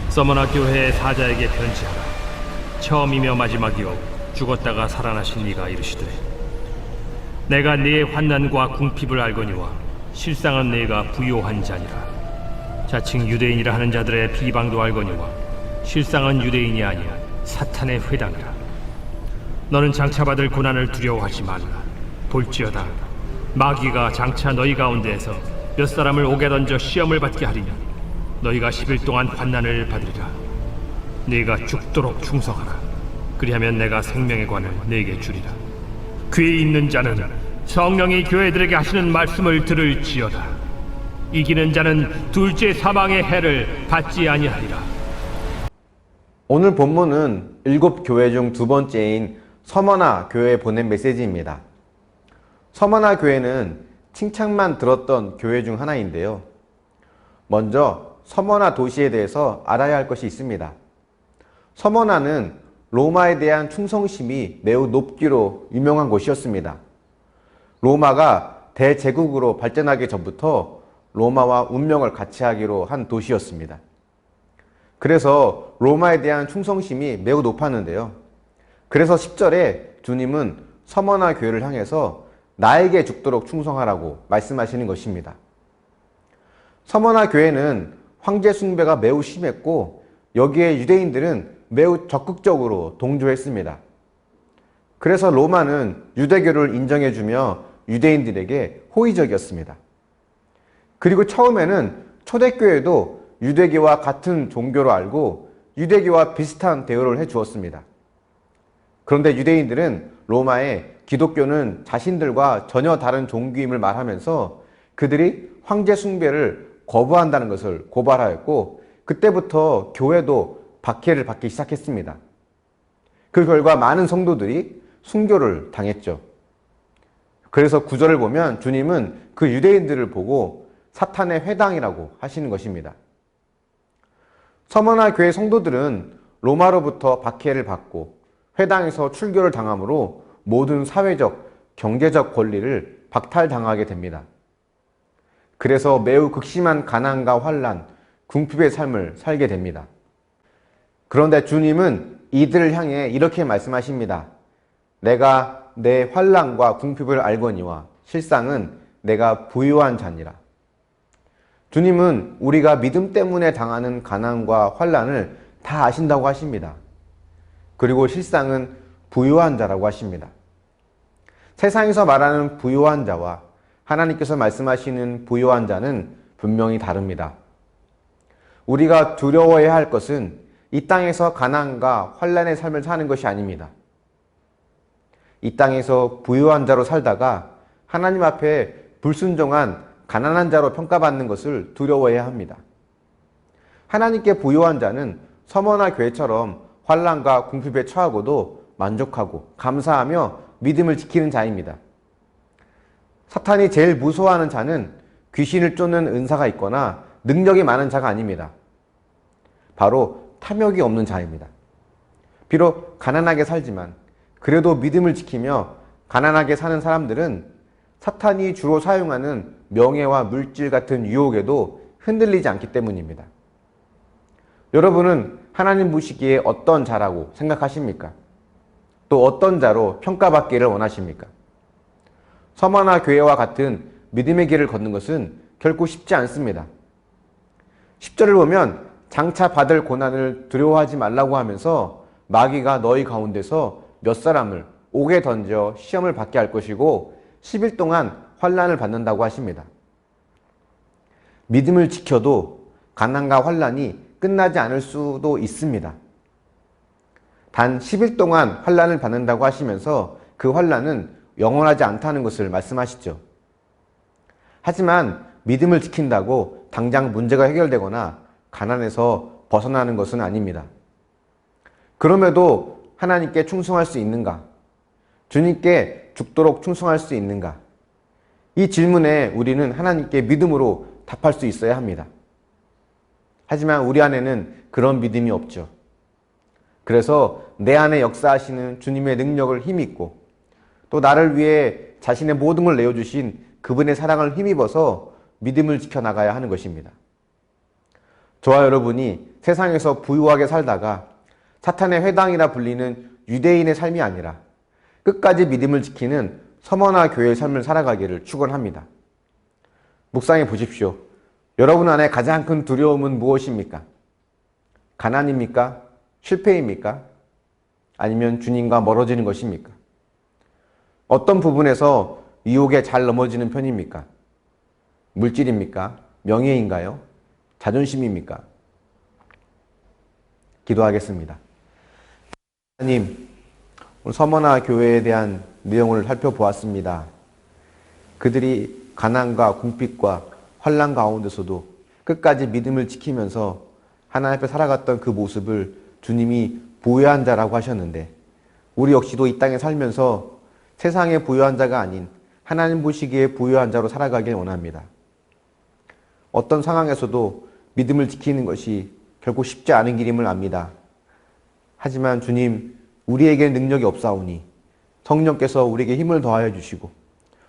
서머나 교회의 사자에게 편지하라. 처음이며 마지막이요 죽었다가 살아나신 이가 이르시되, 내가 네 환난과 궁핍을 알거니와 실상은 네가 부요한 자니라. 자칭 유대인이라 하는 자들의 비방도 알거니와 실상은 유대인이 아니야 사탄의 회당이라. 너는 장차 받을 고난을 두려워하지 말라. 볼지어다 마귀가 장차 너희 가운데에서 몇 사람을 옥에 던져 시험을 받게 하리니 너희가 10일 동안 환난을 받으리라. 네가 죽도록 충성하라. 그리하면 내가 생명의 관을 네게 주리라. 귀 있는 자는 성령이 교회들에게 하시는 말씀을 들을지어다. 이기는 자는 둘째 사망의 해를 받지 아니하리라. 오늘 본문은 7교회 중 두 번째인 서머나 교회에 보낸 메시지입니다. 서머나 교회는 칭찬만 들었던 교회 중 하나인데요. 먼저 서머나 도시에 대해서 알아야 할 것이 있습니다. 서머나는 로마에 대한 충성심이 매우 높기로 유명한 곳이었습니다. 로마가 대제국으로 발전하기 전부터 로마와 운명을 같이 하기로 한 도시였습니다. 그래서 로마에 대한 충성심이 매우 높았는데요. 그래서 10절에 주님은 서머나 교회를 향해서 나에게 죽도록 충성하라고 말씀하시는 것입니다. 서머나 교회는 황제 숭배가 매우 심했고 여기에 유대인들은 매우 적극적으로 동조했습니다. 그래서 로마는 유대교를 인정해주며 유대인들에게 호의적이었습니다. 그리고 처음에는 초대교회도 유대교와 같은 종교로 알고 유대교와 비슷한 대우를 해주었습니다. 그런데 유대인들은 로마에 기독교는 자신들과 전혀 다른 종교임을 말하면서 그들이 황제 숭배를 거부한다는 것을 고발하였고, 그때부터 교회도 박해를 받기 시작했습니다. 그 결과 많은 성도들이 순교를 당했죠. 그래서 9절을 보면 주님은 그 유대인들을 보고 사탄의 회당이라고 하시는 것입니다. 서머나 교회 성도들은 로마로부터 박해를 받고 회당에서 출교를 당함으로 모든 사회적, 경제적 권리를 박탈당하게 됩니다. 그래서 매우 극심한 가난과 환난, 궁핍의 삶을 살게 됩니다. 그런데 주님은 이들을 향해 이렇게 말씀하십니다. 내가 내 환난과 궁핍을 알거니와 실상은 내가 부유한 자니라. 주님은 우리가 믿음 때문에 당하는 가난과 환난을 다 아신다고 하십니다. 그리고 실상은 부유한 자라고 하십니다. 세상에서 말하는 부유한 자와 하나님께서 말씀하시는 부유한 자는 분명히 다릅니다. 우리가 두려워해야 할 것은 이 땅에서 가난과 환난의 삶을 사는 것이 아닙니다. 이 땅에서 부유한 자로 살다가 하나님 앞에 불순종한 가난한 자로 평가받는 것을 두려워해야 합니다. 하나님께 부유한 자는 서머나 교회처럼 환난과 궁핍에 처하고도 만족하고 감사하며 믿음을 지키는 자입니다. 사탄이 제일 무서워하는 자는 귀신을 쫓는 은사가 있거나 능력이 많은 자가 아닙니다. 바로 탐욕이 없는 자입니다. 비록 가난하게 살지만 그래도 믿음을 지키며 가난하게 사는 사람들은 사탄이 주로 사용하는 명예와 물질 같은 유혹에도 흔들리지 않기 때문입니다. 여러분은 하나님 보시기에 어떤 자라고 생각하십니까? 또 어떤 자로 평가받기를 원하십니까? 서머나 교회와 같은 믿음의 길을 걷는 것은 결코 쉽지 않습니다. 10절을 보면 장차 받을 고난을 두려워하지 말라고 하면서 마귀가 너희 가운데서 몇 사람을 옥에 던져 시험을 받게 할 것이고 10일 동안 환난을 받는다고 하십니다. 믿음을 지켜도 가난과 환난이 끝나지 않을 수도 있습니다. 단 10일 동안 환난을 받는다고 하시면서 그 환난은 영원하지 않다는 것을 말씀하시죠. 하지만 믿음을 지킨다고 당장 문제가 해결되거나 가난에서 벗어나는 것은 아닙니다. 그럼에도 하나님께 충성할 수 있는가? 주님께 죽도록 충성할 수 있는가? 이 질문에 우리는 하나님께 믿음으로 답할 수 있어야 합니다. 하지만 우리 안에는 그런 믿음이 없죠. 그래서 내 안에 역사하시는 주님의 능력을 힘입고 또 나를 위해 자신의 모든 걸 내어주신 그분의 사랑을 힘입어서 믿음을 지켜나가야 하는 것입니다. 저와 여러분이 세상에서 부유하게 살다가 사탄의 회당이라 불리는 유대인의 삶이 아니라 끝까지 믿음을 지키는 서머나 교회의 삶을 살아가기를 축원합니다. 묵상해 보십시오. 여러분 안에 가장 큰 두려움은 무엇입니까? 가난입니까? 실패입니까? 아니면 주님과 멀어지는 것입니까? 어떤 부분에서 유혹에 잘 넘어지는 편입니까? 물질입니까? 명예인가요? 자존심입니까? 기도하겠습니다. 하나님, 오늘 서머나 교회에 대한 내용을 살펴보았습니다. 그들이 가난과 궁핍과 환난 가운데서도 끝까지 믿음을 지키면서 하나님 앞에 살아갔던 그 모습을 주님이 부유한 자라고 하셨는데, 우리 역시도 이 땅에 살면서 세상의 부유한 자가 아닌 하나님 보시기에 부유한 자로 살아가길 원합니다. 어떤 상황에서도 믿음을 지키는 것이 결코 쉽지 않은 길임을 압니다. 하지만 주님, 우리에게 능력이 없사오니 성령께서 우리에게 힘을 더하여 주시고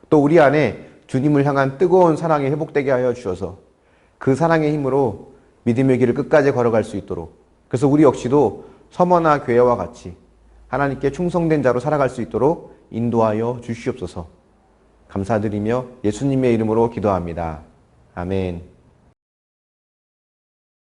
또 우리 안에 주님을 향한 뜨거운 사랑이 회복되게 하여 주셔서 그 사랑의 힘으로 믿음의 길을 끝까지 걸어갈 수 있도록, 그래서 우리 역시도 서머나 교회와 같이 하나님께 충성된 자로 살아갈 수 있도록 인도하여 주시옵소서. 감사드리며 예수님의 이름으로 기도합니다. 아멘.